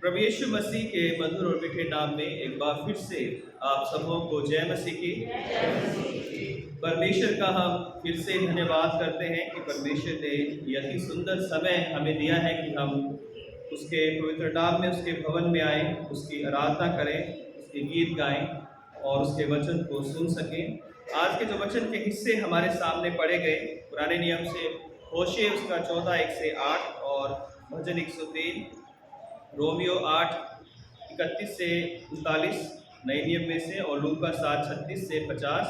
प्रभु यीशु मसीह के मधुर और मीठे नाम में एक बार फिर से आप सबों को जय मसीह की। परमेश्वर का हम फिर से धन्यवाद करते हैं कि परमेश्वर ने यही सुंदर समय हमें दिया है कि हम उसके पवित्र नाम में, उसके भवन में आए, उसकी आराधना करें, उसके गीत गाएं और उसके वचन को सुन सकें। आज के जो वचन के हिस्से हमारे सामने पढ़े गए पुराने नियम से होशे उसका 14:1 से 8 और भजन 103, रोमियो 8:31 से 39 नए नियम में से, और लूका 7:36 से 50।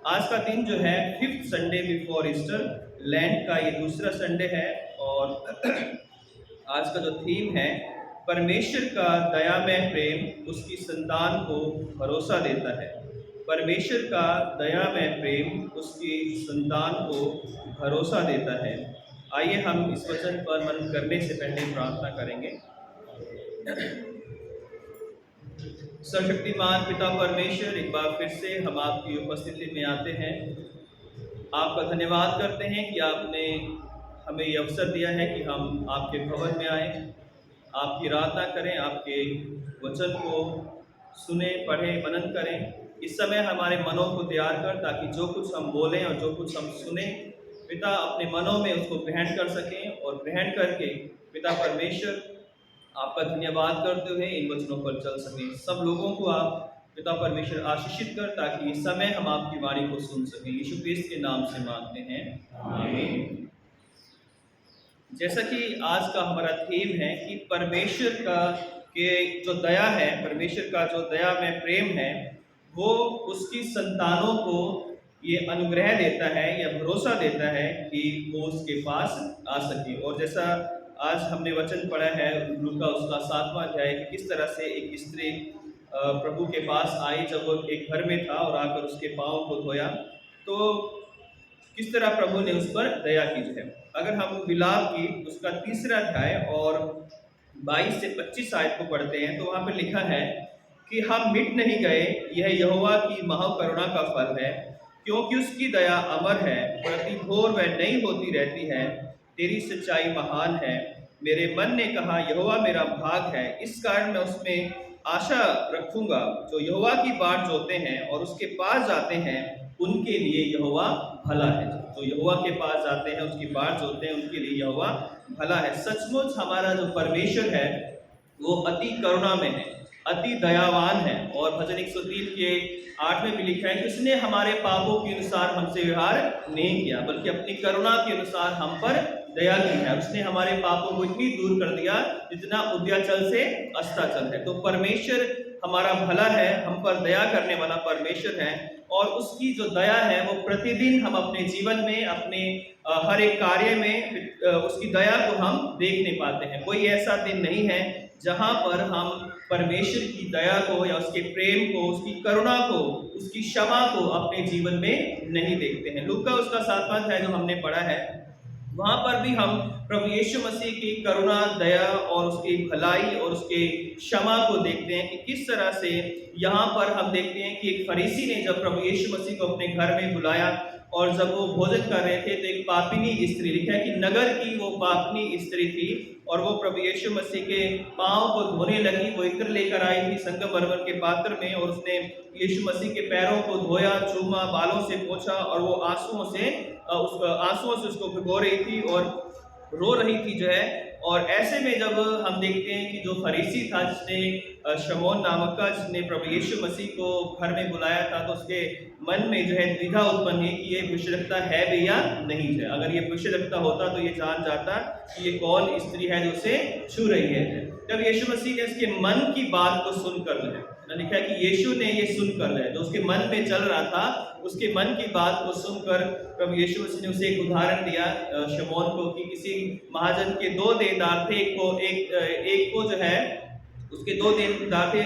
आज का दिन जो है 5th Sunday before Easter, land का ये दूसरा संडे है और आज का जो थीम है परमेश्वर का दयामय प्रेम उसकी संतान को भरोसा देता है। परमेश्वर का दयामय प्रेम उसकी संतान को भरोसा देता है। आइए हम इस वचन पर मनन करने से पहले प्रार्थना करेंगे। सर्वशक्तिमान पिता परमेश्वर, एक बार फिर से हम आपकी उपस्थिति में आते हैं। आपका धन्यवाद करते हैं कि आपने हमें ये अवसर दिया है कि हम आपके भवन में आए, आपकी आराधना करें, आपके वचन को सुने, पढ़ें, मनन करें। इस समय हमारे मनों को तैयार कर, ताकि जो कुछ हम बोलें और जो कुछ हम सुने पिता अपने मनों में उसको ग्रहण कर सकें, और ग्रहण करके पिता परमेश्वर आपका धन्यवाद करते हुए इन वचनों पर चल सकें। सब लोगों को आप पिता परमेश्वर आशीषित कर, ताकि इस समय हम आपकी वाणी को सुन सकें। यीशु क्रिस्त के नाम से मांगते हैं, आमीन। जैसा कि आज का हमारा थीम है कि परमेश्वर का के जो दया है, परमेश्वर का जो दया में प्रेम है, वो उसकी संतानों को ये अनुग्रह देता है या भरोसा देता है कि वो उसके पास आ सके। और जैसा आज हमने वचन पढ़ा है लूका उसका 7वां अध्याय कि किस तरह से एक स्त्री प्रभु के पास आई जब वो एक घर में था और आकर उसके पाँव को धोया, तो किस तरह प्रभु ने उस पर दया की है। अगर हम विलाप की उसका 3रा अध्याय और 22 से 25 आयत को पढ़ते हैं, तो वहाँ पर लिखा है कि हम मिट नहीं गए, यह यहोवा की महाकरुणा का फल है, क्योंकि उसकी दया अमर है, प्रति भोर वह नई होती रहती है, तेरी सच्चाई महान है। मेरे मन ने कहा यहोवा मेरा भाग है, इस कारण मैं उसमें आशा रखूंगा। जो यहोवा की बाट जोते हैं और उसके पास जाते हैं, उनके लिए यहोवा भला है। जो यहोवा के पास जाते हैं, उसकी बाट जोते हैं, उनके लिए यहोवा भला है। सचमुच हमारा जो परमेश्वर है वो अति करुणा में है, अति दयावान है। और भजन 103 के 8 में भी लिखा है कि उसने हमारे पापों के अनुसार हमसे व्यवहार नहीं किया, बल्कि अपनी करुणा के अनुसार हम पर दया की है। उसने हमारे पापों को इतनी दूर कर दिया जितना उदयाचल से अस्ताचल है। तो परमेश्वर हमारा भला है, हम पर दया करने वाला परमेश्वर है, और उसकी जो दया है वो प्रतिदिन हम अपने जीवन में, अपने हर एक कार्य में उसकी दया को हम देख नहीं पाते हैं। कोई ऐसा दिन नहीं है जहां पर हम परमेश्वर की दया को या उसके प्रेम को, उसकी करुणा को, उसकी क्षमा को अपने जीवन में नहीं देखते हैं। लूका उसका 7वां अध्याय जो हमने पढ़ा है, वहां पर भी हम प्रभु यीशु मसीह की करुणा, दया और उसकी भलाई और उसके क्षमा को देखते हैं कि किस तरह से यहाँ पर हम देखते हैं कि एक फरीसी ने जब प्रभु यीशु मसीह को अपने घर में बुलाया और जब वो भोजन कर रहे थे, तो एक पापिनी स्त्री, लिखा है कि नगर की वो पापिनी स्त्री थी, और वो प्रभु यीशु मसीह के पाँव को धोने लगी। वो इत्र लेकर आई थी संगमरमर के पात्र में, और उसने यीशु मसीह के पैरों को धोया, चूमा, बालों से पोंछा, और वो आंसुओं से उसको भिगो रही थी और रो रही थी जो है। और ऐसे में जब हम देखते हैं कि जो फरीसी था, जिसने शमौन नामक का, जिसने प्रभु यीशु मसीह को घर में बुलाया था, तो उसके मन में जो है द्विधा उत्पन्न हुई कि ये विषरक्ता है भी या नहीं है। अगर ये विषरक्ता होता तो ये जान जाता कि ये कौन स्त्री है जो उसे छू रही है। जब यीशु मसीह ने उसके मन की बात को सुनकर जो है, लिखा है कि यीशु ने ये सुनकर जो है, जो उसके मन में चल रहा था, उसके मन की बात को सुनकर प्रभु यीशु मसीह ने उसे एक उदाहरण दिया शमौन को, कि किसी महाजन के 2 देनदार थे, एक को जो है उसके 2 देनदार थे,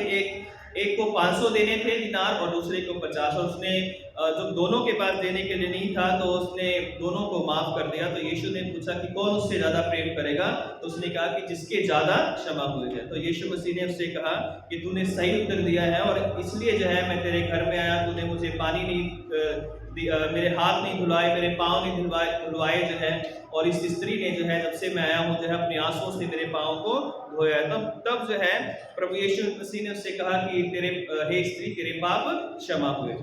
एक को 500 देने थे दिनार और दूसरे को 50, और उसने जब दोनों के पास देने के लिए नहीं था तो उसने दोनों को माफ कर दिया। तो यीशु ने पूछा कि कौन उससे ज़्यादा प्रेम करेगा, तो उसने कहा कि जिसके ज़्यादा क्षमा हुए है। तो यीशु मसीह ने उससे कहा कि तूने सही उत्तर दिया है, और इसलिए जो है मैं तेरे घर में आया, तूने मुझे पानी नहीं मेरे हाथ नहीं धुलवाए, मेरे पाँव नहीं धुलवाए जो है, और इस स्त्री ने जो है जब से मैं आया हूँ जो है अपने आंसुओं से मेरे पाँव को धोया है। तब जो है प्रभु यीशु मसीह ने उससे कहा कि हे स्त्री, तेरे पाप क्षमा हुए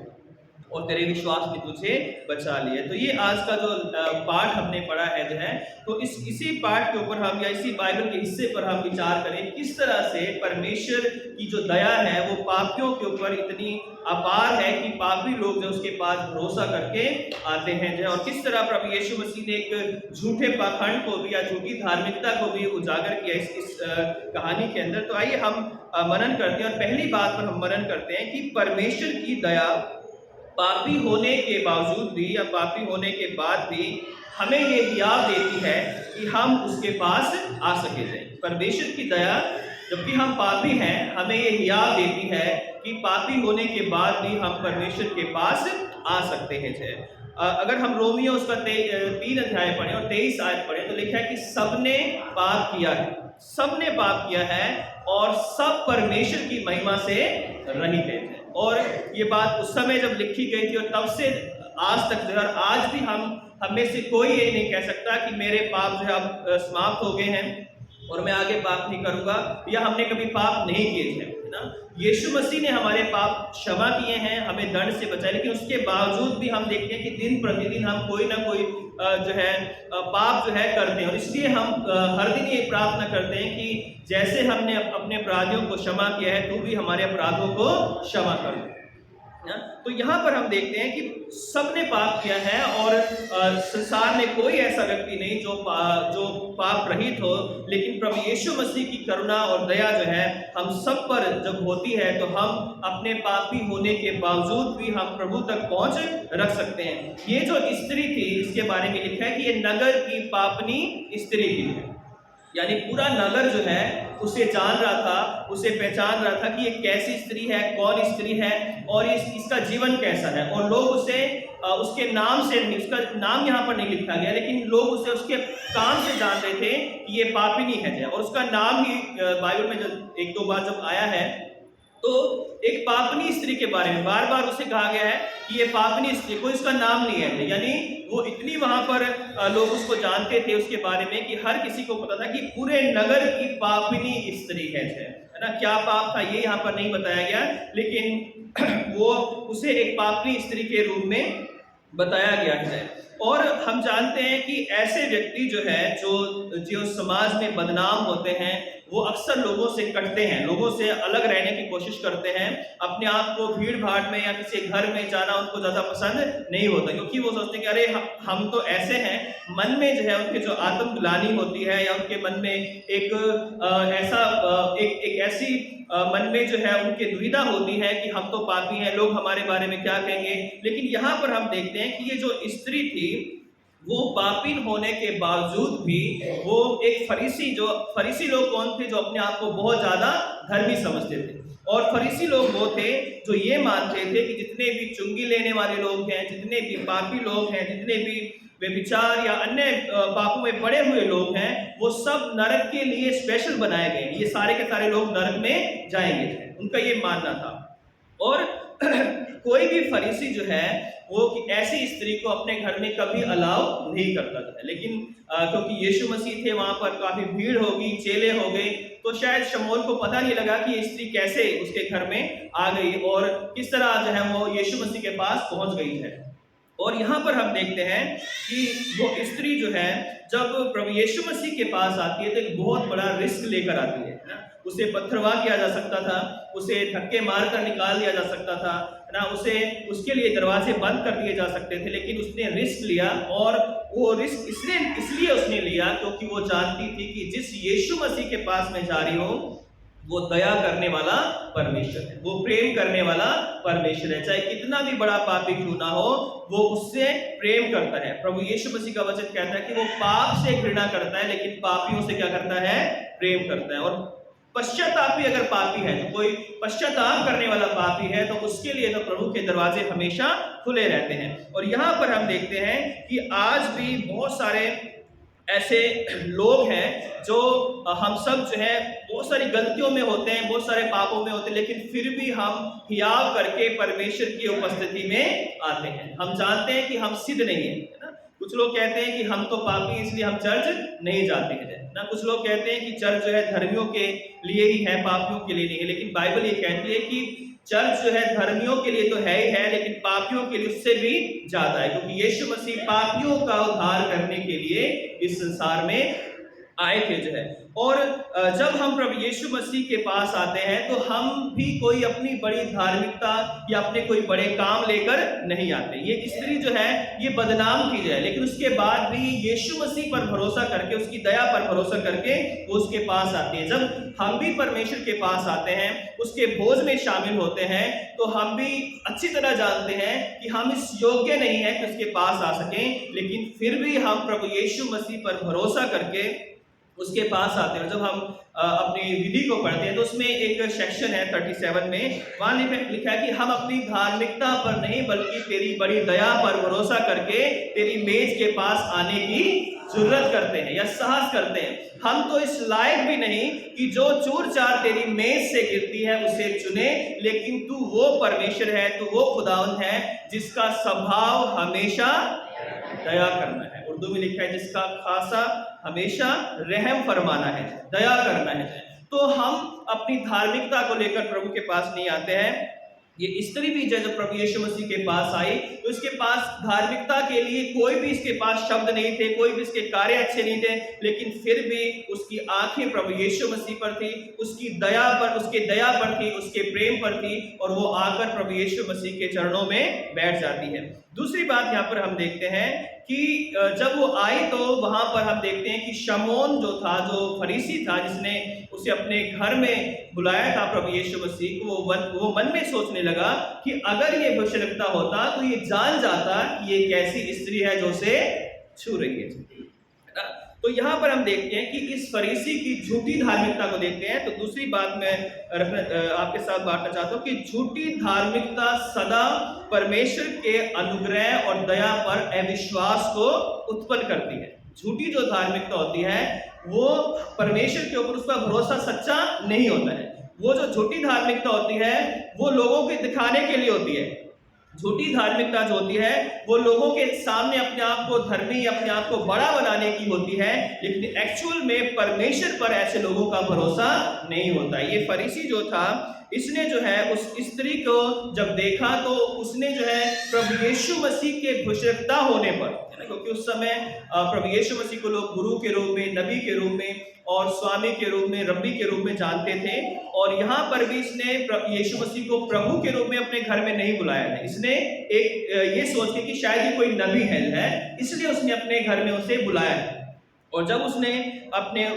और तेरे विश्वास ने तुझे बचा लिया। तो ये आज का जो पाठ हमने पढ़ा है जो है, तो इसी पाठ के ऊपर हम, या इसी बाइबल के हिस्से पर हम विचार करें किस तरह से परमेश्वर की जो दया है वो पापियों के ऊपर इतनी अपार है कि पापी लोग जो उसके पास भरोसा करके आते हैं जो, और किस तरह प्रभु यीशु मसीह ने एक झूठे पाखंड को भी या झूठी धार्मिकता को भी उजागर किया इस कहानी के अंदर। तो आइए हम मनन करते हैं, और पहली बात पर हम मनन करते हैं कि परमेश्वर की दया पापी होने के बावजूद भी या पापी होने के बाद भी हमें ये हियाव देती है कि हम उसके पास आ सके थे। परमेश्वर की दया, जबकि हम पापी हैं, हमें ये हियाव देती है कि पापी होने के बाद भी हम परमेश्वर के पास आ सकते हैं। अगर हम रोमियो उसका 3 अध्याय पढ़े और 23 आयत पढ़े तो लिखा है कि सबने पाप किया है, सबने पाप किया है और सब परमेश्वर की महिमा से रहित हैं। और ये बात उस समय जब लिखी गई थी और तब से आज तक जो है, आज भी हम में से कोई ये नहीं कह सकता कि मेरे पाप जो है अब समाप्त हो गए हैं और मैं आगे पाप नहीं करूंगा, या हमने कभी पाप नहीं किए थे, है ना। यीशु मसीह ने हमारे पाप क्षमा किए हैं, हमें दंड से बचाया, लेकिन उसके बावजूद भी हम देखते हैं कि दिन प्रतिदिन हम कोई ना कोई जो है पाप जो है करते हैं। और इसलिए हम हर दिन ये प्रार्थना करते हैं कि जैसे हमने अपने अपराधियों को क्षमा किया है, तू भी हमारे अपराधों को क्षमा कर। तो यहाँ पर हम देखते हैं कि सबने पाप किया है और संसार में कोई ऐसा व्यक्ति नहीं जो पाप रहित हो, लेकिन प्रभु यीशु मसीह की करुणा और दया जो है हम सब पर जब होती है तो हम अपने पापी होने के बावजूद भी हम प्रभु तक पहुंच रख सकते हैं। ये जो स्त्री थी, इसके बारे में लिखा है कि ये नगर की पापनी स्त्री थी, यानी पूरा नगर जो है उसे जान रहा था, उसे पहचान रहा था कि ये कैसी स्त्री है, कौन स्त्री है और इसका जीवन कैसा है। और लोग उसे उसके नाम से, उसका नाम यहाँ पर नहीं लिखा गया, लेकिन लोग उसे उसके काम से जान रहे थे कि ये पापिनी है। और उसका नाम ही बाइबल में जब 1-2 बार जब आया है तो एक पापनी स्त्री के बारे में बार बार उसे कहा गया है कि ये पापनी स्त्री, कोई इसका नाम नहीं है। यानी वो इतनी वहां पर लोग उसको जानते थे उसके बारे में कि हर किसी को पता था कि पूरे नगर की पापनी स्त्री है ना। क्या पाप था ये यहाँ पर नहीं बताया गया, लेकिन वो उसे एक पापनी स्त्री के रूप में बताया गया है। और हम जानते हैं कि ऐसे व्यक्ति जो है जो समाज में बदनाम होते हैं वो अक्सर लोगों से कटते हैं, लोगों से अलग रहने की कोशिश करते हैं। अपने आप को भीड़ भाड़ में या किसी घर में जाना उनको ज़्यादा पसंद नहीं होता, क्योंकि वो सोचते हैं कि अरे हम तो ऐसे हैं। मन में जो है उनके जो आत्मग्लानि होती है या उनके मन में एक ऐसी मन में जो है उनकी दुविधा होती है कि हम तो पापी हैं, लोग हमारे बारे में क्या कहेंगे। लेकिन यहाँ पर हम देखते हैं कि ये जो स्त्री थी वो पापी होने के बावजूद भी वो एक फरीसी लोग कौन थे, जो अपने आप को बहुत ज्यादा धर्मी समझते थे। और फरीसी लोग वो थे जो ये मानते थे कि जितने भी चुंगी लेने वाले लोग हैं, जितने भी पापी लोग हैं, जितने भी व्यभिचार या अन्य पापों में पड़े हुए लोग हैं, वो सब नरक के लिए स्पेशल बनाए गए, ये सारे के सारे लोग नरक में जाएंगे, उनका ये मानना था। और कोई भी फरीसी जो है वो ऐसी स्त्री को अपने घर में कभी अलाउ नहीं करता था। लेकिन क्योंकि यीशु मसीह थे, वहां पर काफी भीड़ होगी, चेले हो गए, तो शायद शमौन को पता नहीं लगा कि ये स्त्री कैसे उसके घर में आ गई और किस तरह जो है वो यीशु मसीह के पास पहुंच गई है। और यहाँ पर हम देखते हैं कि वो स्त्री जो है जब प्रभु यीशु मसीह के पास आती है तो एक बहुत बड़ा रिस्क लेकर आती है ना। उसे पत्थरवाह किया जा सकता था, उसे धक्के मारकर निकाल दिया जा सकता था ना, उसके लिए दरवाजे बंद कर दिए जा सकते थे, लेकिन उसने रिस्क लिया। और वो रिस्क इसलिए उसने लिया क्योंकि वो जानती थी कि जिस यीशु मसीह के पास मैं जा रही हूँ वो दया करने वाला परमेश्वर है, वो प्रेम करने वाला परमेश्वर है। चाहे कितना भी बड़ा पापी क्यों ना हो, वो उससे प्रेम करता है। प्रभु यीशु मसीह का वचन कहता है कि वो पाप से घृणा करता है, लेकिन पापियों से क्या करता है, प्रेम करता है। और पश्चातापी अगर पापी है, जो कोई पश्चाताप करने वाला पापी है, तो उसके लिए तो प्रभु के दरवाजे हमेशा खुले रहते हैं। और यहाँ पर हम देखते हैं कि आज भी बहुत सारे ऐसे लोग हैं जो हम सब जो है बहुत सारी गलतियों में होते हैं, बहुत सारे पापों में होते हैं, लेकिन फिर भी हम हियाव करके परमेश्वर की उपस्थिति में आते हैं। हम जानते हैं कि हम सिद्ध नहीं है ना। कुछ लोग कहते हैं कि हम तो पापी इसलिए हम चर्च नहीं जाते हैं ना। कुछ लोग कहते हैं कि चर्च जो है धर्मियों के लिए ही है, पापियों के लिए नहीं है। लेकिन बाइबल ये कहती है कि चर्च जो है धर्मियों के लिए तो है ही है, लेकिन पापियों के लिए उससे भी ज्यादा है, क्योंकि यीशु मसीह पापियों का उद्धार करने के लिए इस संसार में आए थे जो है। और जब हम प्रभु यीशु मसीह के पास आते हैं तो हम भी कोई अपनी बड़ी धार्मिकता या अपने कोई बड़े काम लेकर नहीं आते। ये स्त्री जो है ये बदनाम की जाए, लेकिन उसके बाद भी यीशु मसीह पर भरोसा करके, उसकी दया पर भरोसा करके वो उसके पास आती है। जब हम भी परमेश्वर के पास आते हैं, उसके भोज में शामिल होते हैं, तो हम भी अच्छी तरह जानते हैं कि हम इस योग्य नहीं है कि उसके पास आ सकें, लेकिन फिर भी हम प्रभु यीशु मसीह पर भरोसा करके उसके पास आते हैं। और जब हम अपनी विधि को पढ़ते हैं तो उसमें एक सेक्शन है 37 में, वहां लिखा है कि हम अपनी धार्मिकता पर नहीं बल्कि तेरी बड़ी दया पर भरोसा करके तेरी मेज के पास आने की जरूरत करते हैं या साहस करते हैं। हम तो इस लायक भी नहीं कि जो चूर चार तेरी मेज से गिरती है उसे चुने, लेकिन तू वो परमेश्वर है, तू वो खुदावंद है जिसका स्वभाव हमेशा दया करना है। उर्दू में लिखा है जिसका खासा हमेशा रहम फरमाना है, दया करना है। तो हम अपनी धार्मिकता को लेकर प्रभु के पास नहीं आते हैं। ये स्त्री भी जब प्रभु यीशु मसीह के पास आई तो इसके पास धार्मिकता के लिए कोई भी इसके पास शब्द नहीं थे, कोई भी इसके कार्य अच्छे नहीं थे, लेकिन फिर भी उसकी आंखें प्रभु यीशु मसीह पर थी, उसकी दया पर, उसके दया पर थी, उसके प्रेम पर थी, और वो आकर प्रभु यीशु मसीह के चरणों में बैठ जाती है। दूसरी बात यहाँ पर हम देखते हैं कि जब वो आई तो वहां पर हम देखते हैं कि शमौन जो था, जो फरीसी था, जिसने उसे अपने घर में बुलाया था प्रभु यीशु मसीह को, वो मन में सोचने लगा कि अगर ये भविष्यवक्ता होता तो ये जान जाता कि ये कैसी स्त्री है जो उसे छू रही है। तो यहाँ पर हम देखते हैं कि इस फरीसी की झूठी धार्मिकता को देखते हैं। तो दूसरी बात मैं आपके साथ बांटना चाहता हूँ कि झूठी धार्मिकता सदा परमेश्वर के अनुग्रह और दया पर अविश्वास को उत्पन्न करती है। झूठी जो धार्मिकता होती है वो परमेश्वर के ऊपर उसका भरोसा सच्चा नहीं होता है। वो जो झूठी धार्मिकता होती है वो लोगों के दिखाने के लिए होती है। झूठी धार्मिकता जो होती है वो लोगों के सामने अपने आप को धर्मी, अपने आप को बड़ा बनाने की होती है, लेकिन एक्चुअल में परमेश्वर पर ऐसे लोगों का भरोसा नहीं होता। ये फरीसी जो था, इसने जो है उस स्त्री को जब देखा तो उसने जो है प्रभु यीशु मसीह के भविष्यवक्ता होने पर, क्योंकि उस समय प्रभु यीशु मसीह को लोग गुरु के रूप में, नबी के रूप में और स्वामी के रूप में, रब्बी के रूप में जानते थे, और यहाँ पर भी इसने यीशु मसीह को प्रभु के रूप में अपने घर में नहीं बुलाया था। इसने एक ये सोच के कि शायद ये कोई नबी है, इसलिए उसने अपने घर में उसे बुलाया। और जब उसने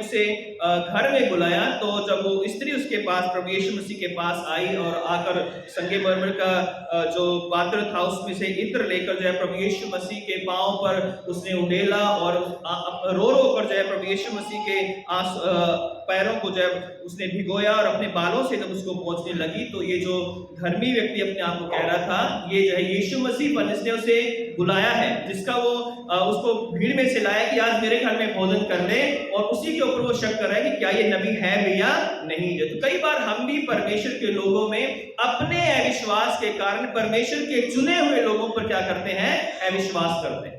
उसे घर में बुलाया तो जब वो स्त्री उसके पास, प्रभु यीशु मसीह के पास आई और आकर संगमरमर का जो पात्र था उसमें से इत्र लेकर जो है प्रभु यीशु मसीह के पांव पर उसने उंडेला और रो रो कर जो है प्रभु यीशु मसीह के पैरों को जो है उसने भिगोया और अपने बालों से जब उसको पहुंचने लगी तो ये जो धर्मी व्यक्ति अपने आप को कह रहा था, ये जो है यीशु मसीह पर जिसने उसे बुलाया है, जिसका वो उसको भीड़ में से लाया कि आज मेरे घर में भोजन कर ले, और उसी के ऊपर वो शक कर रहा है कि क्या ये नबी है भी या नहीं है। तो कई बार हम भी परमेश्वर के लोगों में अपने अविश्वास के कारण परमेश्वर के चुने हुए लोगों पर क्या करते हैं, अविश्वास करते हैं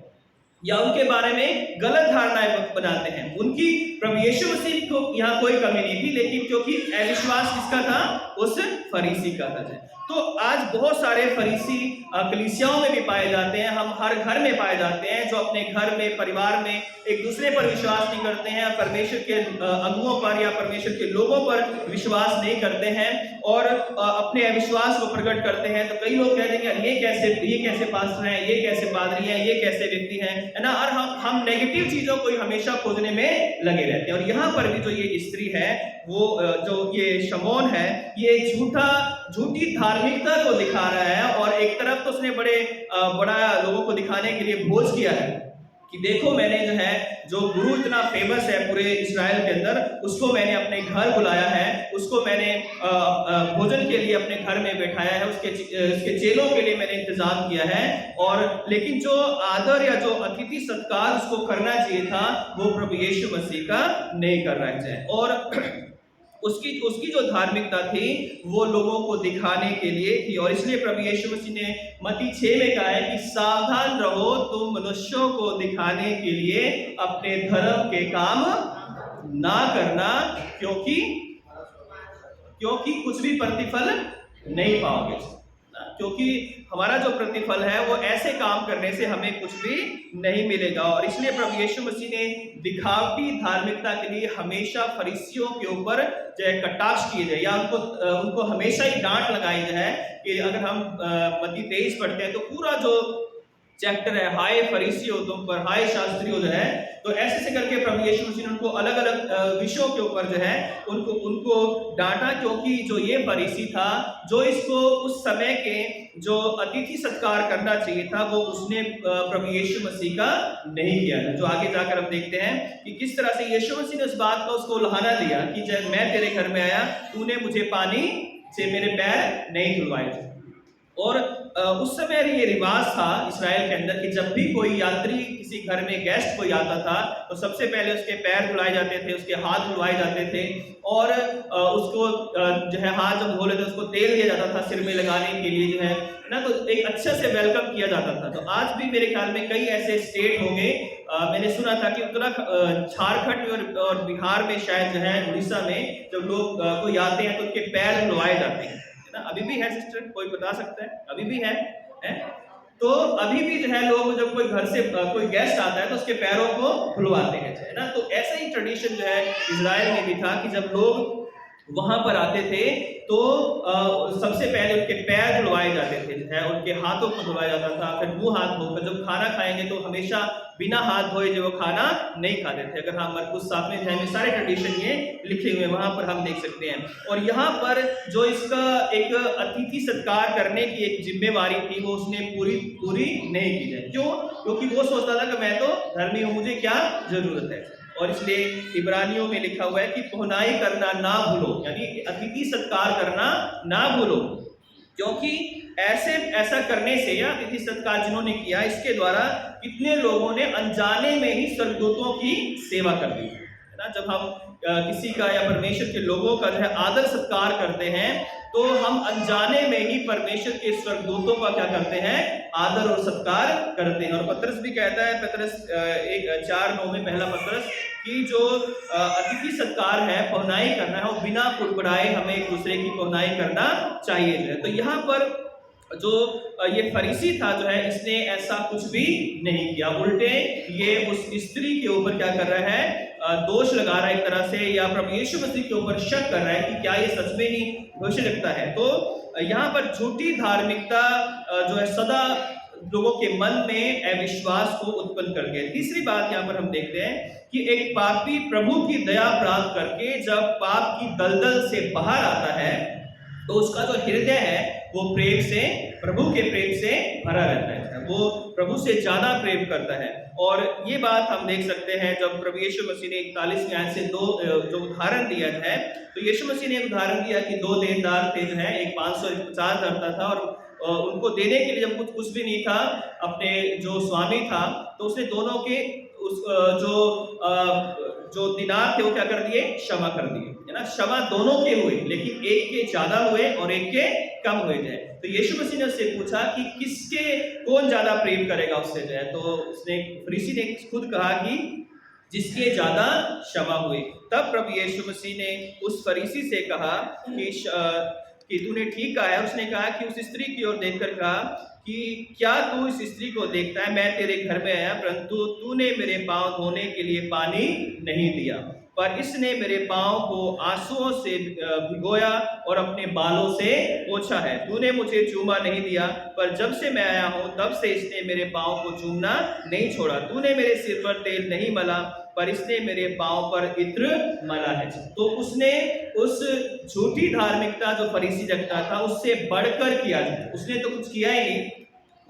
या उनके बारे में गलत धारणाएं बनाते हैं। उनकी प्रभु यीशु मसीह को यहाँ कोई कमी नहीं थी, लेकिन क्योंकि अविश्वास किसका था, उस फरीसी का था। तो आज बहुत सारे फरीसी कलीसियाओं में भी पाए जाते हैं, हम हर घर में पाए जाते हैं, जो अपने घर में, परिवार में एक दूसरे पर विश्वास नहीं करते हैं, परमेश्वर के अगुओं पर या परमेश्वर के लोगों पर विश्वास नहीं करते हैं और अपने अविश्वास को प्रकट करते हैं। तो कई लोग कहते हैं ये कैसे पास्टर हैं, ये कैसे पादरी हैं, ये कैसे व्यक्ति हैं, है ना। और हम नेगेटिव चीजों को हमेशा खोजने में लगे रहते हैं। और यहाँ पर भी जो ये स्त्री है, वो जो ये शमौन है, ये झूठी धार्मिकता को दिखा रहा है, और एक तरफ तो उसने बड़ा लोगों को दिखाने के लिए भोज किया है कि देखो मैंने जो है, जो गुरु इतना फेमस है पूरे इस्राएल के अंदर, उसको मैंने अपने घर बुलाया है, उसको मैंने भोजन के लिए अपने घर में बैठाया है, उसके चेलों के लिए मैंने इंतजाम किया है। और लेकिन जो आदर या जो अतिथि सत्कार उसको करना चाहिए था, वो प्रभु यीशु मसीह का नहीं कर रहा है। और उसकी उसकी जो धार्मिकता थी वो लोगों को दिखाने के लिए थी, और इसलिए प्रभु यीशु मसीह ने मत्ती 6 में कहा है कि सावधान रहो, तुम मनुष्यों को दिखाने के लिए अपने धर्म के काम ना करना, क्योंकि क्योंकि कुछ भी प्रतिफल नहीं पाओगे। क्योंकि हमारा जो प्रतिफल है वो ऐसे काम करने से हमें कुछ भी नहीं मिलेगा। और इसलिए प्रभु यीशु मसीह ने दिखावटी धार्मिकता के लिए हमेशा फरीसियों के ऊपर जो है कटाक्ष किए जाए, या उनको हमेशा ही डांट लगाई जाए। कि अगर हम मत्ती 23 पढ़ते हैं तो पूरा जो चैप्टर है, हाय फरीसियों तुम पर, हाय शास्त्रियों जो है, तो ऐसे से करके प्रभु यीशु मसीह ने उनको अलग अलग विषयों के ऊपर जो है उनको डांटा। क्योंकि जो ये फरीसी था, जो इसको उस समय के जो अतिथि सत्कार करना चाहिए था, वो उसने प्रभु यीशु मसीह का नहीं किया था। जो आगे जाकर हम देखते हैं कि किस तरह से यीशु मसीह ने उस बात का उसको उल्हाना दिया कि जब मैं तेरे घर में आया, तूने मुझे पानी से मेरे पैर नहीं धुलवाए थे। और उस समय ये रिवाज था इस्राएल के अंदर कि जब भी कोई यात्री किसी घर में गेस्ट कोई आता था, तो सबसे पहले उसके पैर धुलाए जाते थे, उसके हाथ धुलवाए जाते थे, और उसको जो है हाथ जब धो लेते उसको तेल दिया जाता था सिर में लगाने के लिए जो है ना, तो एक अच्छे से वेलकम किया जाता था। तो आज भी मेरे ख्याल में कई ऐसे स्टेट होंगे, मैंने सुना था कि झारखंड और बिहार में शायद जो है, उड़ीसा में जब लोग कोई आते हैं तो उनके पैर धुलवाए जाते हैं ना। अभी भी है सिस्टर, कोई बता सकता है? अभी भी है? तो अभी भी जो है लोग जब कोई घर से कोई गेस्ट आता है तो उसके पैरों को धुलवाते हैं, है ना। तो ऐसा ही ट्रेडिशन जो है इजराइल में भी था कि जब लोग वहां पर आते थे तो सबसे पहले उनके पैर धुलवाए जाते थे, जो है उनके हाथों को धुलवाया जाता था, फिर मुंह हाथ धोकर जब खाना खाएंगे तो हमेशा बिना हाथ धोए जो वो खाना नहीं खाते थे। अगर हम मरकुस 7 अध्याय में सारे ट्रेडिशन ये लिखे हुए वहां पर हम देख सकते हैं। और यहाँ पर जो इसका एक अतिथि सत्कार करने की एक जिम्मेवारी थी वो उसने पूरी नहीं की जाए। क्यों? क्योंकि वो सोचता था कि मैं तो धर्मी हूं, मुझे क्या जरूरत है। और इसलिए इब्रानियों में लिखा हुआ है कि पहुनाई करना ना भूलो, यानी अतिथि सत्कार करना ना भूलो, क्योंकि ऐसा करने से, या अतिथि सत्कार जिन्होंने किया इसके द्वारा कितने लोगों ने अनजाने में ही स्वर्गदूतों की सेवा कर दी, है ना। जब हम किसी का या परमेश्वर के लोगों का जो है आदर सत्कार करते हैं तो हम अनजाने में ही परमेश्वर के स्वर्गदूतों का क्या करते हैं, आदर और सत्कार करते हैं। और पतरस भी कहता है, पतरस 4:9 में, पहला पतरस, कि जो अतिथि सत्कार है, पहुनाई करना है, वो बिना कुड़कुड़ाए हमें एक दूसरे की पहुनाई करना चाहिए। तो यहाँ पर जो ये फरीसी था जो है, इसने ऐसा कुछ भी नहीं किया, उल्टे ये उस स्त्री के ऊपर क्या कर रहा है, दोष लगा रहा है एक तरह से, या प्रभु यीशु मसीह के ऊपर शक कर रहा है कि क्या ये सच में ही भविष्यवक्ता है। तो यहाँ पर झूठी धार्मिकता जो है सदा लोगों के मन में अविश्वास को उत्पन्न कर गया। तीसरी बात यहाँ पर हम देखते हैं कि एक पापी प्रभु की दया प्राप्त करके जब पाप की दलदल से बाहर आता है तो उसका जो हृदय है वो प्रेम से, प्रभु के प्रेम से भरा रहता है, वो प्रभु से ज्यादा प्रेम करता है। और ये बात हम देख सकते हैं जब प्रभु यीशु मसीह ने 41 आयत से जो उदाहरण दिया है, तो यीशु मसीह ने एक उदाहरण दिया कि 2 देनदार थे जो है, एक 550 धरता था, और उनको देने के लिए जब कुछ भी नहीं था, अपने जो स्वामी था, तो उसने दोनों के जो दिनार थे वो क्या कर दिए, क्षमा कर दिए, है ना। क्षमा दोनों के हुए, लेकिन एक के ज्यादा हुए और एक के कम हुए जाए। तो यीशु मसीह ने उससे पूछा कि कौन ज्यादा प्रेम करेगा उससे जो है, तो उसने, फरीसी ने खुद कहा कि जिसके ज्यादा क्षमा हुई। तब प्रभु यीशु मसीह ने उस फरीसी से कहा कि तूने ठीक कहा है। उसने कहा कि उस स्त्री की ओर देखकर कहा कि क्या तू इस स्त्री को देखता है, मैं तेरे घर में आया, परंतु तूने मेरे पांव धोने के लिए पानी नहीं दिया, पर इसने मेरे पांव को आंसुओं से भिगोया और अपने बालों से पोंछा है। तूने मुझे चूमा नहीं दिया, पर जब से मैं आया हूं तब से इसने मेरे पांव को चूमना नहीं छोड़ा। तूने मेरे सिर पर तेल नहीं मला, पर इसने मेरे पांव पर इत्र मला है। तो उसने उस झूठी धार्मिकता जो फरीसी रखता था उससे बढ़कर किया, उसने तो कुछ किया ही नहीं,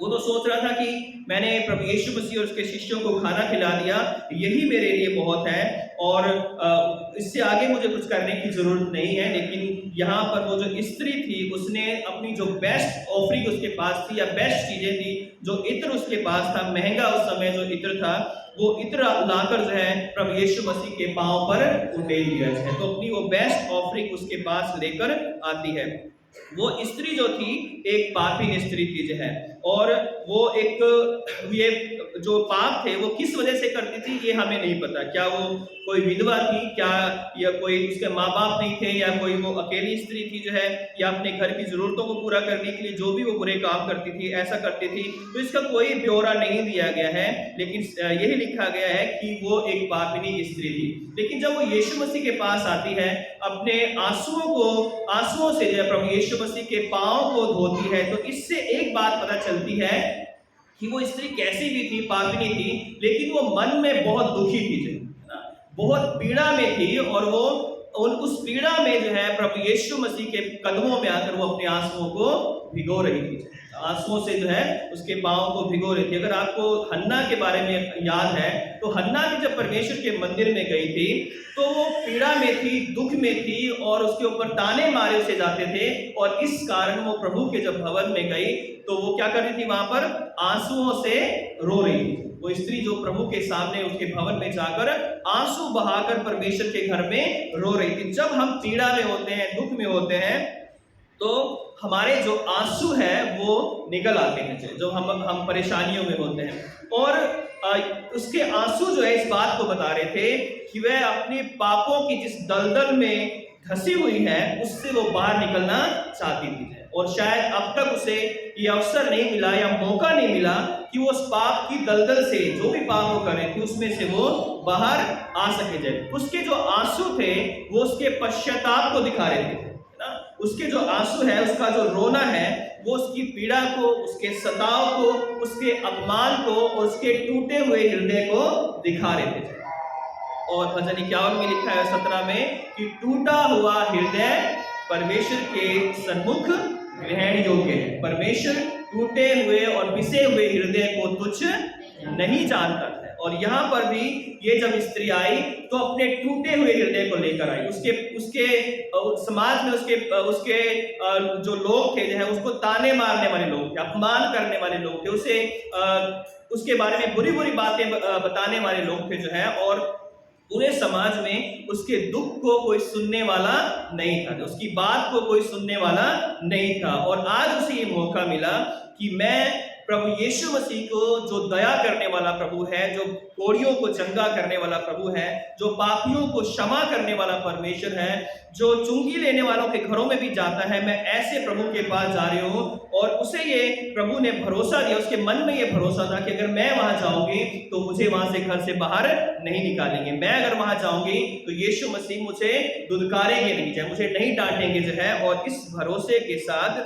वो तो सोच रहा था कि मैंने प्रभु यीशु मसीह और उसके शिष्यों को खाना खिला दिया, यही मेरे लिए बहुत है और इससे आगे मुझे कुछ करने की जरूरत नहीं है। लेकिन यहाँ पर वो जो स्त्री थी उसने अपनी जो बेस्ट ऑफरिंग उसके पास थी या बेस्ट चीजें थी, जो इत्र उसके पास था, महंगा उस समय जो इत्र था, वो इत्र लाकर जो है प्रभु यीशु मसीह के पांव पर उंडेल दिया है। तो अपनी वो बेस्ट ऑफरिंग उसके पास लेकर आती है। वो स्त्री जो थी एक पापी स्त्री थी जो है, और वो एक ये जो पाप थे वो किस वजह से करती थी ये हमें नहीं पता। क्या वो कोई विधवा थी, क्या या कोई उसके माँ बाप नहीं थे, या कोई वो अकेली स्त्री थी जो है, या अपने घर की जरूरतों को पूरा करने के लिए जो भी वो बुरे काम करती थी ऐसा करती थी, तो इसका कोई ब्यौरा नहीं दिया गया है। लेकिन यही लिखा गया है कि वो एक पापिनी स्त्री थी। लेकिन जब वो यीशु मसीह के पास आती है, अपने आंसुओं से जो प्रभु यीशु मसीह के पांव को धोती है, तो इससे एक बात पता चलती है कि वो स्त्री कैसी भी थी, पापिनी थी, लेकिन वो मन में बहुत दुखी थी, बहुत पीड़ा में थी, और वो उस पीड़ा में जो है प्रभु यीशु मसीह के कदमों में आकर वो अपने आंसुओं को भिगो रही थी, आंसुओं से जो है उसके पांव को भिगो रही थी। अगर आपको हन्ना के बारे में याद है, तो हन्ना भी जब परमेश्वर के मंदिर में गई थी तो वो पीड़ा में थी, दुख में थी, और उसके ऊपर ताने मारे उसे जाते थे, और इस कारण वो प्रभु के जब भवन में गई तो वो क्या कर रही थी, वहां पर आंसुओं से रो रही थी। वो स्त्री जो प्रभु के सामने उसके भवन में जाकर आंसू बहाकर परमेश्वर के घर में रो रही थी। जब हम पीड़ा में होते हैं, दुख में होते हैं, तो हमारे जो आंसू है वो निकल आते हैं, जो हम परेशानियों में होते हैं, और उसके आंसू जो है इस बात को बता रहे थे कि वह अपने पापों की जिस दलदल में धसी हुई है उससे वो बाहर निकलना चाहती थी, और शायद अब तक उसे ये अवसर नहीं मिला या मौका नहीं मिला कि वो उस पाप की दलदल से, जो भी पाप वो कर रहे थे उसमें से वो बाहर आ सके जाए। उसके जो आंसू थे वो उसके पश्चाताप को दिखा रहे थे ना, उसके जो आंसू है, उसका जो रोना है, वो उसकी पीड़ा को, उसके सताव को, उसके अपमान को और उसके टूटे हुए हृदय को दिखा रहे थे। और भजन 51 में लिखा है 17 में कि टूटा हुआ हृदय परमेश्वर के सन्मुख ग्रहण योग्य है। परमेश्वर टूटे हुए और पिसे हुए हृदय को तुच्छ नहीं जानता है। और यहाँ पर भी ये जब स्त्री आई तो अपने टूटे हुए हृदय को लेकर आई। उसके समाज में उसके जो लोग थे जो है, उसको ताने मारने वाले लोग थे, अपमान करने वाले लोग थे, उसके बारे में बुरी बुरी बातें बताने वाले लोग थे जो है, और पूरे समाज में उसके दुख को कोई सुनने वाला नहीं था, उसकी बात को कोई सुनने वाला नहीं था। और आज उसे ये मौका मिला कि मैं प्रभु यीशु मसीह को, जो दया करने वाला प्रभु है, जो कोड़ियों को चंगा करने वाला प्रभु है, जो पापियों को क्षमा करने वाला परमेश्वर है, जो चुंगी लेने वालों के घरों में भी जाता है, मैं ऐसे प्रभु के पास जा रही हूँ। और उसे ये प्रभु ने भरोसा दिया, उसके मन में ये भरोसा था कि अगर मैं वहां जाऊंगी तो मुझे वहां से घर से बाहर नहीं निकालेंगे, मैं अगर वहां जाऊंगी तो यीशु मसीह मुझे दुदकारेंगे नहीं, चाहे मुझे नहीं डांटेंगे जो है। और इस भरोसे के साथ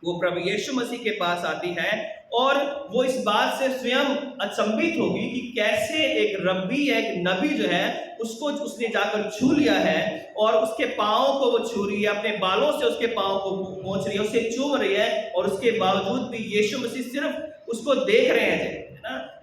वो प्रभु यीशु मसीह के पास आती है, और वो इस बात से स्वयं अचंभित होगी कि कैसे एक रब्बी या एक नबी जो है उसको उसने जाकर छू लिया है, और उसके पाँव को वो छू रही है, अपने बालों से उसके पाँव को पोंछ रही है, उसे चूम रही है, और उसके बावजूद भी यीशु मसीह सिर्फ उसको देख रहे हैं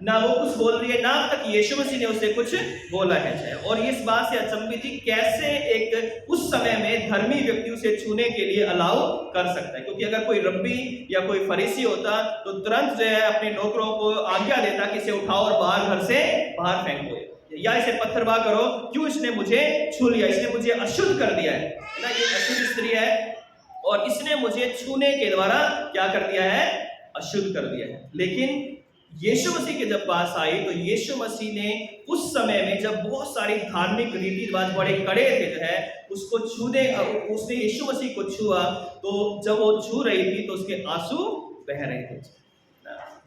ना वो कुछ बोल रही है, ना तक यीशु मसीह ने उसे कुछ बोला है। और इस बात से अचंभित थी कैसे एक उस समय में धर्मी व्यक्ति उसे छूने के लिए अलाउ कर सकता है, क्योंकि अगर कोई रब्बी या कोई फरीसी होता तो तुरंत जो है अपने नौकरों को आज्ञा देता कि इसे उठाओ और बाहर घर से बाहर फेंको, या इसे पत्थरबाह करो, क्यों इसने मुझे छू लिया, इसने मुझे अशुद्ध कर दिया है ना, ये अशुद्ध स्त्री है और इसने मुझे छूने के द्वारा क्या कर दिया है, अशुद्ध कर दिया है। लेकिन यीशु मसीह के जब पास आई तो यीशु मसीह ने उस समय में, जब बहुत सारी धार्मिक रीति रिवाज बड़े कड़े थे जो है, उसको उसने यीशु मसीह को छुआ, तो जब वो छू रही थी तो उसके आंसू बह रहे थे।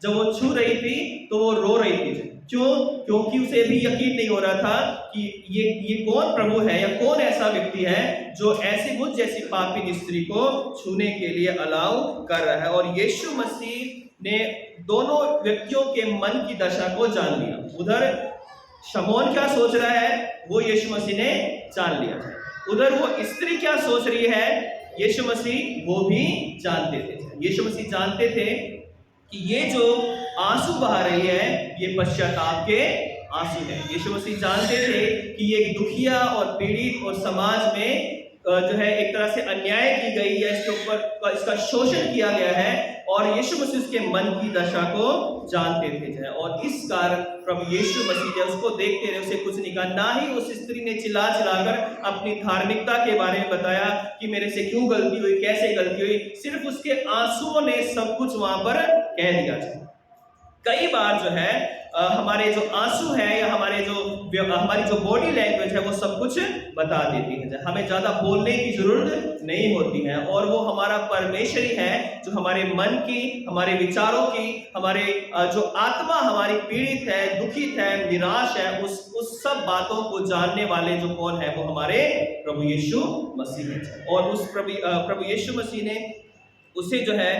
जब वो छू रही थी तो वो रो रही थी। क्यों? क्योंकि उसे भी यकीन नहीं हो रहा था कि ये कौन प्रभु है, या कौन ऐसा व्यक्ति है जो ऐसी मुझ जैसी पापी स्त्री को छूने के लिए अलाउ कर रहा है। और यीशु मसीह ने दोनों व्यक्तियों के मन की दशा को जान लिया। उधर शमौन क्या सोच रहा है वो यीशु मसीह ने जान लिया, उधर वो स्त्री क्या सोच रही है यीशु मसीह वो भी जानते थे। यीशु मसीह जानते थे कि ये जो आंसू बहा रही है ये पश्चाताप के आंसू है। यीशु मसीह जानते थे कि ये दुखिया और पीड़ित और समाज में जो है एक तरह से अन्याय की गई है, इसके ऊपर इसका शोषण किया गया है, और यीशु मसीह उसके मन की दशा को जानते थे जो है। और इस कारण प्रभु यीशु मसीह जब उसको देखते रहे, उसे कुछ नहीं कहा, ना ही उस स्त्री ने चिल्ला चिल्लाकर अपनी धार्मिकता के बारे में बताया कि मेरे से क्यों गलती हुई, कैसे गलती हुई। सिर्फ उसके आंसुओं ने सब कुछ वहां पर कह दिया। कई बार जो है हमारे जो आंसू है या हमारी जो बॉडी लैंग्वेज है वो सब कुछ बता देती है। हमें ज्यादा बोलने की जरूरत नहीं होती है, और वो हमारा परमेश्वर ही है जो हमारे मन की, हमारे विचारों की, हमारे जो आत्मा हमारी पीड़ित है, दुखित है, निराश है, उस सब बातों को जानने वाले जो कौन है वो हमारे प्रभु यीशु मसीह है। और उस प्रभु यीशु मसीह ने उसे जो है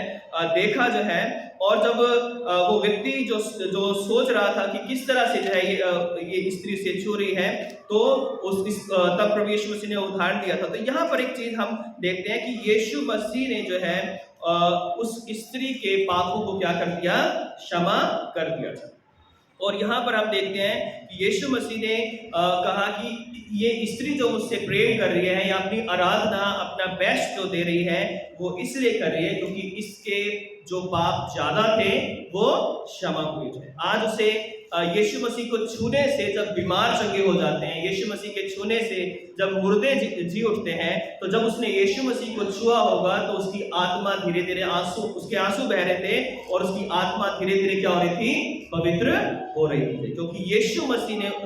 देखा जो है, और जब वो व्यक्ति जो सोच रहा था कि किस तरह से जो है ये स्त्री से छू रही है, तो तब प्रभु यीशु मसीह ने उदाहरण दिया था। तो यहाँ पर एक चीज हम देखते हैं कि यीशु मसीह ने जो है उस स्त्री के पापों को क्या कर दिया, क्षमा कर दिया था। और यहाँ पर हम देखते हैं कि यीशु मसीह ने कहा कि ये स्त्री जो मुझसे प्रेम कर रही है या अपनी आराधना, अपना बेस्ट जो दे रही है, वो इसलिए कर रही है क्योंकि इसके जो पाप ज्यादा थे वो क्षमा हुए थे। आज उसे यीशु मसीह को छूने से जब बीमार चंगे हो जाते हैं, यीशु मसीह के छूने से जब मुर्दे जी उठते हैं, तो जब उसने यीशु मसीह को छुआ होगा तो उसकी आत्मा धीरे धीरे उसके आंसू बह रहे थे, और उसकी आत्मा धीरे धीरे क्या हो रही थी, पवित्र हो रही थी, क्योंकि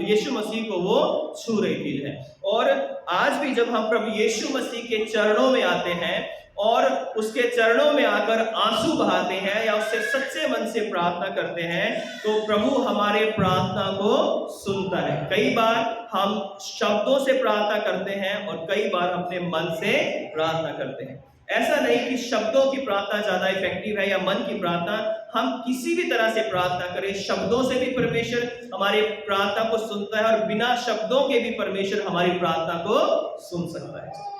यीशु मसीह को वो छू रही थी है। और आज भी जब हम प्रभु यीशु मसीह के चरणों में आते हैं और उसके चरणों में आकर आंसू बहाते हैं या उससे सच्चे मन से प्रार्थना करते हैं, तो प्रभु हमारे प्रार्थना को सुनता है। कई बार हम शब्दों से प्रार्थना करते हैं और कई बार अपने मन से प्रार्थना करते हैं। ऐसा नहीं कि शब्दों की प्रार्थना ज्यादा इफेक्टिव है या मन की प्रार्थना। हम किसी भी तरह से प्रार्थना करें, शब्दों से भी परमेश्वर हमारी प्रार्थना को सुनता है, और बिना शब्दों के भी परमेश्वर हमारी प्रार्थना को सुन सकता है।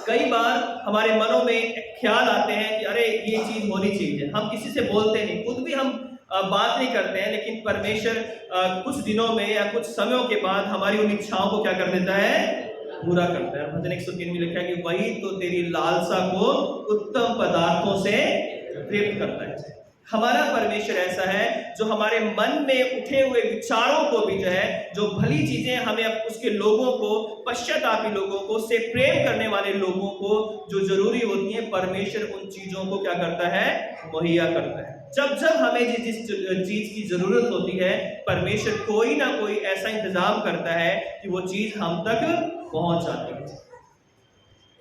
कई बार हमारे मनों में ख्याल आते हैं कि अरे ये चीज होनी चाहिए, हम किसी से बोलते नहीं, खुद भी हम बात नहीं करते हैं, लेकिन परमेश्वर कुछ दिनों में या कुछ समयों के बाद हमारी उन इच्छाओं को क्या कर देता है, पूरा करता है। भजन 103 में लिखा है कि वही तो तेरी लालसा को उत्तम पदार्थों से तृप्त करता है। हमारा परमेश्वर ऐसा है जो हमारे मन में उठे हुए विचारों को भी जो है, जो भली चीजें हमें उसके लोगों को, पश्चातापी लोगों को, से प्रेम करने वाले लोगों को जो जरूरी होती है, परमेश्वर उन चीजों को क्या करता है, मुहैया करता है। जब जब हमें जिस चीज की जरूरत होती है, परमेश्वर कोई ना कोई ऐसा इंतजाम करता है कि वो चीज हम तक पहुंच जाती है।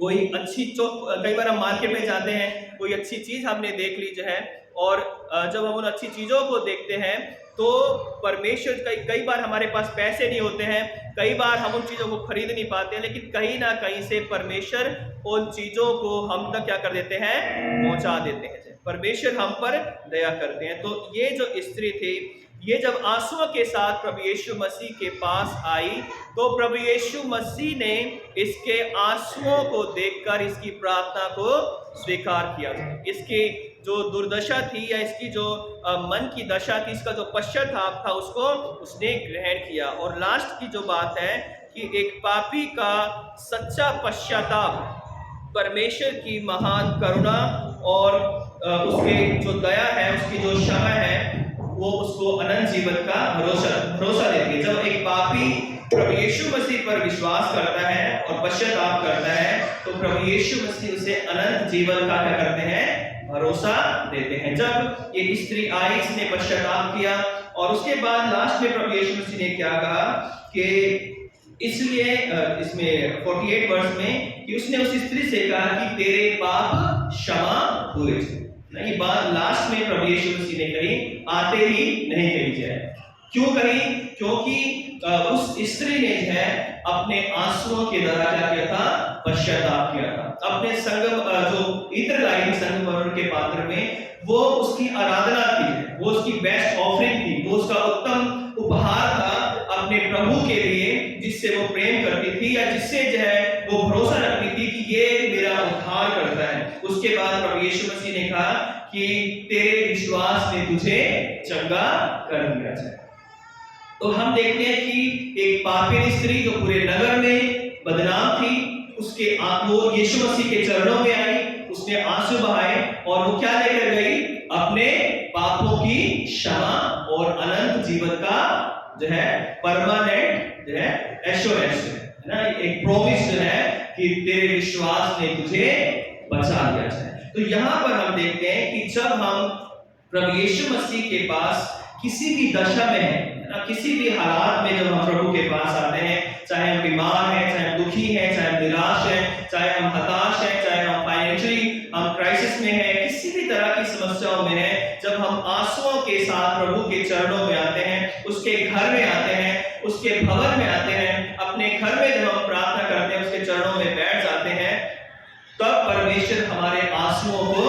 कोई अच्छी कई बार हम मार्केट में जाते हैं, कोई अच्छी चीज हमने देख ली जो है, और जब हम उन अच्छी चीजों को देखते हैं तो परमेश्वर कई बार हमारे पास पैसे नहीं होते हैं, कई बार हम उन चीजों को खरीद नहीं पाते हैं, लेकिन कहीं ना कहीं से परमेश्वर उन चीजों को हम तक क्या कर देते हैं, पहुंचा देते हैं। परमेश्वर हम पर दया करते हैं। तो ये जो स्त्री थी, ये जब आंसुओं के साथ प्रभु यीशु मसीह के पास आई, तो प्रभु यीशु मसीह ने इसके आंसुओं को देखकर इसकी प्रार्थना को स्वीकार किया। इसकी जो दुर्दशा थी या इसकी जो मन की दशा थी, इसका जो पश्चाताप था, उसको उसने ग्रहण किया। और लास्ट की जो बात है कि एक पापी का सच्चा पश्चाताप परमेश्वर की महान करुणा और उसके जो दया है, उसकी जो क्षमा है, वो उसको अनंत जीवन का भरोसा देती है। जब एक पापी प्रभु यीशु मसीह पर विश्वास करता है और पश्चाताप करता है, तो प्रभु यीशु मसीह उसे अनंत जीवन का क्या करते हैं, भरोसा देते हैं। जब ये स्त्री आई, इसने पश्चाताप किया, और उसके बाद लास्ट में प्रभु यीशु मसीह ने क्या कहा कि इसलिए इसमें 48 वर्ष में कि उसने उस स्त्री से कहा कि तेरे पाप क्षमा हुए। नहीं, बात लास्ट में प्रभु यीशु मसीह ने कही, आते ही नहीं कही जाए। क्यों कही? क्योंकि उस स्त्री ने जो है अपने आंसुओं के द्वारा क्या किया था, पश्चाताप किया था। अपने संगम जो इत्र लाई थी संगम के पात्र में, वो उसकी आराधना थी, वो उसकी बेस्ट ऑफरिंग थी, वो उसका उत्तम उपहार था अपने प्रभु के लिए, जिससे वो प्रेम करती थी या जिससे जो है वो भरोसा रखती थी कि ये मेरा उद्धार करता है। उसके बाद प्रभु यीशु मसीह ने कहा कि तेरे विश्वास ने तुझे चंगा कर दिया जाए। तो हम देखते हैं कि एक पापिनी स्त्री जो पूरे नगर में बदनाम थी, वो यीशु मसीह के चरणों में आई, उसने आंसू बहाए और वो क्या लेकर गई? अपने पापों की क्षमा और अनंत जीवन का जो है परमानेंट जो है एश्योरेंस है ना, एक प्रॉमिस जो है कि तेरे विश्वास ने तुझे बचा लिया जाए। तो यहाँ पर हम देखते हैं कि जब हम प्रभु यीशु मसीह के पास किसी भी दशा में है, किसी भी हालात में जब हम प्रभु के पास आते हैं, चाहे हम बीमार हैं, चाहे हम दुखी हैं, चाहे हम निराश हैं, चाहे हम हताश हैं, चाहे हम फाइनेंशियली हम क्राइसिस में हैं, किसी भी तरह की समस्याओं में हैं, जब हम आंसुओं के साथ प्रभु के चरणों में आते हैं, उसके घर में आते हैं, उसके भवन में आते हैं, अपने घर में जब हम प्रार्थना करते हैं, उसके चरणों में बैठ जाते हैं, तब परमेश्वर हमारे आंसुओं को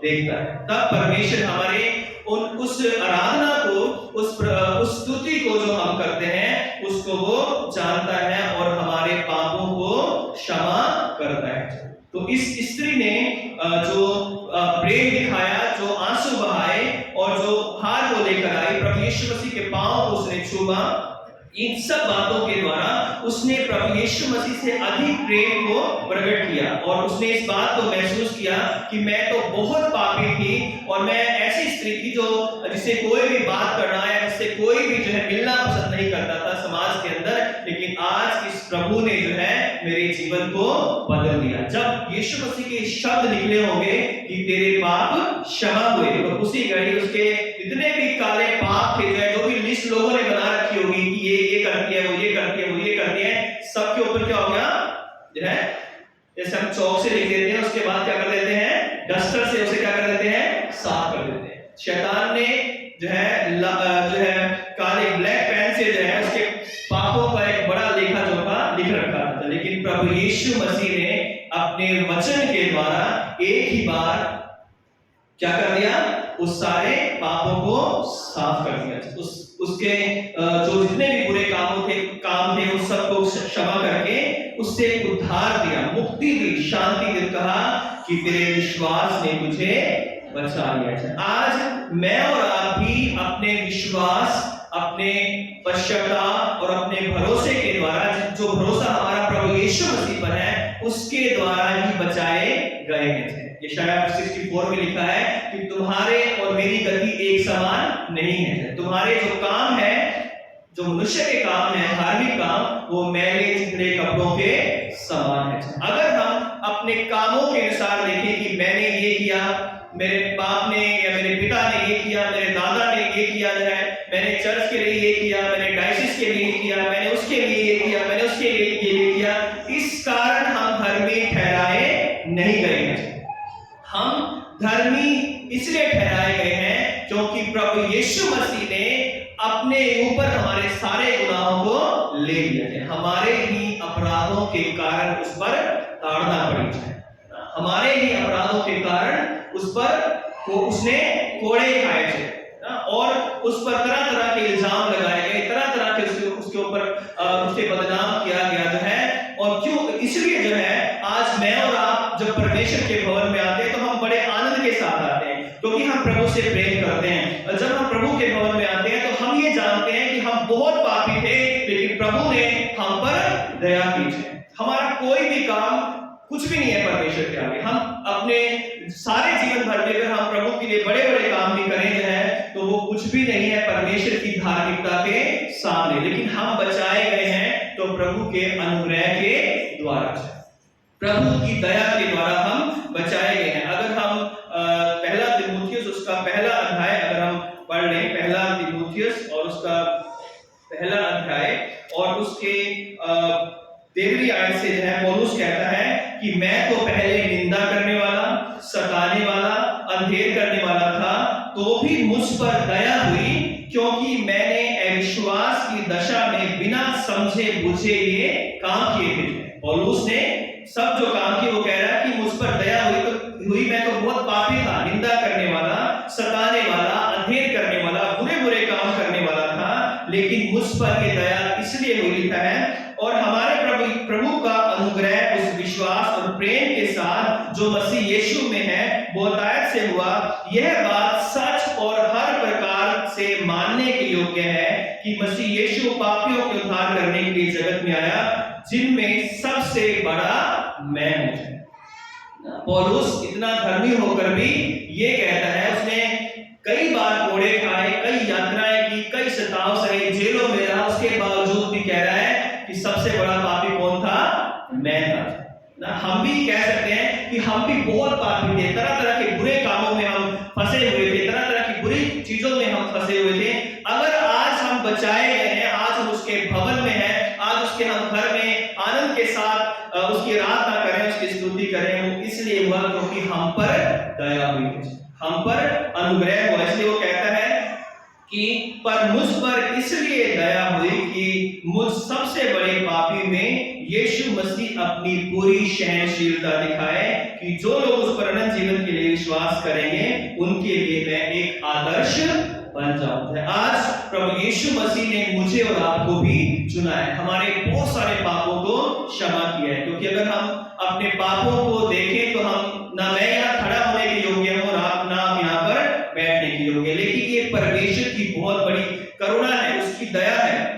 देखता है। तब परमेश्वर हमारे उस आराधना को, उस स्तुति को जो हम करते हैं, उसको वो जानता है और हमारे पापों को क्षमा करता है। तो इस स्त्री ने जो प्रेम दिखाया, जो आंसू बहाए और जो हार को लेकर आई, प्रभु यीशु मसीह के पांव को उसने छुआ, इन सब बातों के द्वारा उसने प्रभु यीशु मसीह से अधिक प्रेम को प्रकट किया और उसने इस बात को महसूस किया कि मैं तो बहुत पापी थी और मैं ऐसी स्त्री थी जो जिससे कोई भी बात करना या जिससे कोई भी जो है मिलना पसंद नहीं करता था समाज के अंदर, लेकिन आज इस प्रभु ने जो है मेरे जीवन को बदल दिया। जब यीशु मसीह के शब्द निकले होंगे कि तेरे पाप क्षमा हुए, तो उसी घड़ी उसके जितने भी काले पाप थे, जो भी लिस्ट लोगों ने बना रखी होगी कि ये करती है, वो ये करती है, वो ये करती है, सबके ऊपर क्या हो गया जो है, जैसे हम चौक से लिख देते हैं, उसके बाद क्या कर देते हैं, डस्टर से उसे क्या कर देते हैं, साफ कर देते हैं। शैतान ने जो है काले ब्लैक पेन से जो है उसके पापों का एक बड़ा लेखा जोखा लिख रखा था, लेकिन प्रभु यीशु मसीह ने अपने वचन के द्वारा एक ही बार क्या कर दिया, उस सारे पापों को साफ कर दिया। उसके जो जितने भी बुरे काम थे उस सबको क्षमा करके उससे उद्धार दिया, मुक्ति दी, शांति दी, कहा कि तेरे विश्वास ने तुझे बचा लिया। आज मैं और आप भी अपने विश्वास, अपने पश्चाताप और अपने भरोसे के द्वारा, जो भरोसा हमारा प्रभु यीशु मसीह पर है, उसके द्वारा ही बचाए गए थे। यशायाह 64 में लिखा है कि तुम्हारे और मेरी गति एक समान नहीं है। तुम्हारे जो काम है, जो मनुष्य के काम है, धार्मिक काम, वो मैले चिकने कपड़ों के समान है। अगर हम अपने कामों के अनुसार देखें कि मैंने ये किया, मेरे बाप ने या मेरे पिता ने ये किया, मेरे दादा ने ये किया है, मैंने चर्च के लिए ये किया, मैंने डायसिस के लिए किया, मैंने उसके लिए ये किया, मैंने उसके लिए ये किया, इस कारण हम धर्मी ठहराए नहीं गए हैं। हम धर्मी इसलिए ठहराए गए हैं क्योंकि प्रभु यीशु मसीह ने अपने ऊपर हमारे सारे गुनाहों को ले लिया है। हमारे ही अपराधों के कारण उस पर ताड़ना पड़ी है, हमारे ही अपराधों के कारण उस पर उसने कोड़े खाए थे और उस पर तरह तरह के इल्जाम लगाए गए, तरह तरह के उसके ऊपर उसके बदनाम किया गया जो है। और क्यों, इसलिए जो है आज मैं और आप जब परमेश्वर के भवन में आते हैं तो हम बड़े आनंद के साथ आते हैं, क्योंकि हम प्रभु से प्रेम करते हैं। और जब हम प्रभु के भवन में आते हैं तो हम ये जानते हैं कि हम बहुत पापी थे, लेकिन प्रभु ने हम पर दया की है। हमारा कोई भी काम कुछ भी नहीं है परमेश्वर के आगे। हम अपने सारे जीवन भर में अगर हम प्रभु के लिए बड़े बड़े काम भी करें जो है तो वो कुछ भी नहीं है परमेश्वर की धार्मिकता के सामने, लेकिन हम बचाए गए हैं तो प्रभु के अनुग्रह के द्वारा, प्रभु की दया के द्वारा हम बचाए गए हैं। अगर हम पहला तीमुथियुस उसका पहला अध्याय अगर हम पढ़ लें, पहला तीमुथियुस और उसका पहला अध्याय और उसके 13वीं आयत से जो है पौलुस कहता है कि मैं तो पहले निंदा करने वाला, सताने वाला, अंधेर करने वाला था, तो भी मुझ पर दया हुई क्योंकि मैंने अविश्वास की दशा में बिना समझे बुझे ये काम किए थे। पौलुस ने सब जो काम किए वो कह रहा है कि मुझ पर दया हुई, मैं तो बहुत पापी था, निंदा करने वाला, सताने वाला, अंधेर करने वाला, बुरे बुरे काम करने वाला था, लेकिन मुझ पर ये दया इसलिए हुई लिखा है और हमारे प्रभु का अनुग्रह उस विश्वास और प्रेम के साथ जो मसीह यीशु में है बहुतायत से हुआ। यह बात सच और हर प्रकार से मानने के योग्य है कि मसीह यीशु पापियों के उद्धार करने के लिए जगत में आया, जिनमें सबसे बड़ा मैं हूं। पौलुस इतना धर्मी होकर भी ये कहता है, उसने कई बार कोड़े खाए, कई यात्राएं की, कई सताव सहे, जेलों में रहा, उसके बावजूद भी कह रहा है कि सबसे बड़ा पापी कौन था? मैं था ना। हम भी कह सकते हैं कि हम भी बहुत पापी थे, तरह तरह के बुरे कामों में हम फंसे हुए थे, तरह तरह की बुरी चीजों में हम फंसे हुए थे। अगर आज हम बचाए गए हैं, आज हम उसके भवन में हैं, आज उसके हम घर में आनंद के साथ उसकी आराधना करें, उसकी स्तुति करें, वो इसलिए हुआ क्योंकि हम पर दया हुई, हम पर अनुग्रह हुआ। इसलिए वो कहता है कि पर मुझ पर इसलिए दया हुई कि मुझ सबसे बड़े पापी में यीशु मसीह अपनी पूरी सहनशीलता दिखाए, कि जो लोग उस पर अनंत जीवन के लिए विश्वास करेंगे उनके लिए मैं एक आदर्श बन जाऊं। आज प्रभु यीशु मसीह ने मुझे और आपको भी चुना है, हमारे बहुत सारे पापों को क्षमा किया है। क्योंकि अगर हम अपने पापों को देखें तो हम ना मैं यहाँ खड़ा होने के योग्य हूं और आप ना हम यहाँ पर बैठने के योग्य, लेकिन ये परमेश्वर की बहुत बड़ी करुणा है, उसकी दया है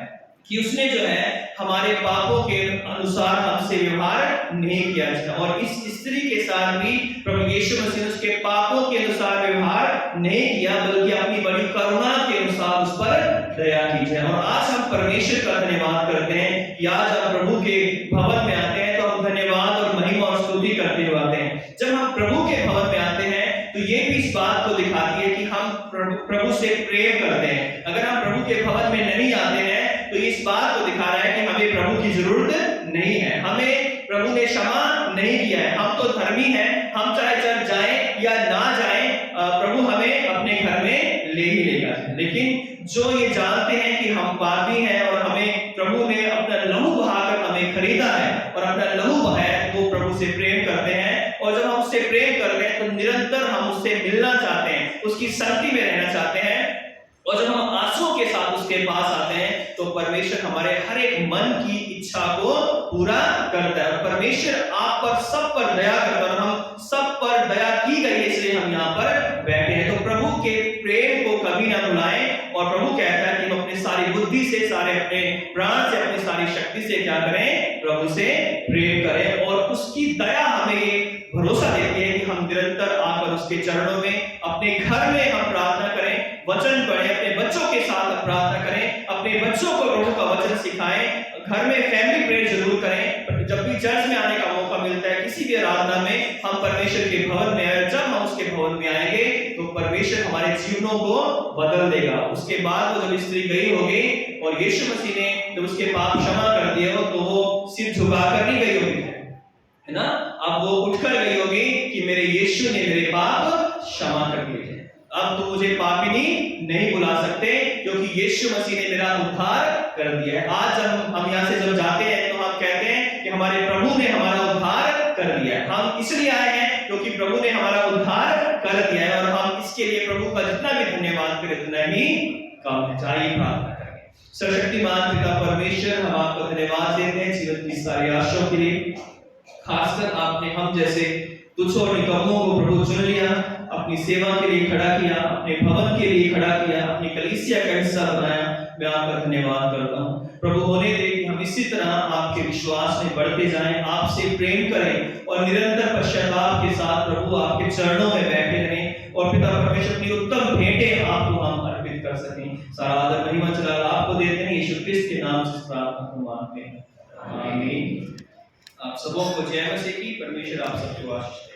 कि उसने जो है हमारे पापों के अनुसार हमसे व्यवहार नहीं किया है। और इस स्त्री के साथ भी प्रभु यीशु मसीह ने उसके पापों के अनुसार व्यवहार नहीं किया, बल्कि अपनी बड़ी करुणा के अनुसार उस पर दया की है। और आज हम परमेश्वर का धन्यवाद करते हैं कि आज हम प्रभु के भवन में आते हैं तो हम धन्यवाद और महिमा और स्तुति करते हुए आते हैं। जब हम प्रभु के भवन में आते हैं तो ये भी इस बात को दिखाती है कि हम प्रभु से प्रेम करते हैं। अगर हम प्रभु के भवन में नहीं आते हैं तो इस बात को दिखा रहा है कि हमें प्रभु की जरूरत नहीं है, हमें प्रभु ने क्षमा नहीं किया है, हम तो धर्मी हैं, हम चाहे चर्च जाएं या ना जाएं, प्रभु हमें अपने घर में ले ही लेगा। लेकिन जो ये जानते हैं कि हम पापी हैं और हमें प्रभु ने अपना लहू बहाकर हमें खरीदा है और अपना लहू बहाया, वो प्रभु से प्रेम करते हैं। और जब हम उससे प्रेम करते हैं तो निरंतर हम उससे मिलना चाहते हैं, उसकी संगति में रहना चाहते हैं। और जब हम आंसुओं के साथ उसके पास आते हैं तो परमेश्वर हमारे हर एक मन की इच्छा को पूरा करता है। और परमेश्वर आप पर सब पर दया करता है, हम सब पर दया की गई है, इसलिए हम यहाँ पर बैठे हैं। तो प्रभु के प्रेम को कभी ना भुलाएं। और प्रभु कहता है कि हम अपनी सारी बुद्धि से, सारे अपने प्राण से, अपनी सारी शक्ति से क्या करें? प्रभु से प्रेम करें। और उसकी दया हमें ये भरोसा देती है कि हम निरंतर आकर उसके चरणों में, अपने घर में हम प्रार्थना करें, वचन पढ़ें, अपने बच्चों के साथ प्रार्थना करें, अपने बच्चों को प्रभु का वचन सिखाएं, घर में फैमिली प्रेयर जरूर करें। जब भी चर्च में आने का मौका मिलता है, किसी भी आराधना में, हम परमेश्वर के भवन में आए, जब हम उसके भवन में आएंगे तो परमेश्वर हमारे जीवनों को बदल देगा। उसके बाद वो जब स्त्री गई होगी और यीशु मसीह ने जब उसके पाप क्षमा कर दिए हो तो वो सिर झुकाकर नहीं गई होगी, है ना? अब वो उठकर गई होगी कि मेरे यीशु ने मेरे पाप क्षमा कर दिए, अब तुम मुझे पापिनी नहीं बुला सकते, क्योंकि यीशु मसीह ने मेरा उद्धार कर दिया है। आज जब हम यहाँ से जब जाते हैं तो हम कहते हैं कि हमारे प्रभु ने हमारा उद्धार कर दिया है। हम इसलिए आए हैं क्योंकि प्रभु ने हमारा उद्धार कर दिया है, और हम इसके लिए प्रभु का जितना भी धन्यवाद करें उतना ही कम है। चाहिए प्रार्थना करें। सर्वशक्तिमान पिता परमेश्वर, हम आपको धन्यवाद देते हैं जीवन की सारी आशाओं के लिए। खासकर आपने हम जैसे तुच्छ और निकम्मों को प्रभु चुन लिया, अपनी सेवा के लिए खड़ा किया, अपने भवन के लिए खड़ा किया, अपनी कलीसिया का हिस्सा बनाया। मैं आपका धन्यवाद करता हूँ प्रभु। होने दे कि हम इसी तरह आपके विश्वास में बढ़ते जाएं, आपसे प्रेम करें और निरंतर पश्चाताप के साथ प्रभु आपके चरणों में बैठे रहें। और पिता परमेश्वर की उत्तम भेंटें आपको हम अर्पित कर सकें। सारा आदर महिमा जलाल आपको देते हैं, यीशु क्रिस्त के नाम से प्रार्थना को मांगते हैं, आमीन। आप सबों को जय मसीह की। परमेश्वर आप सबको आशीष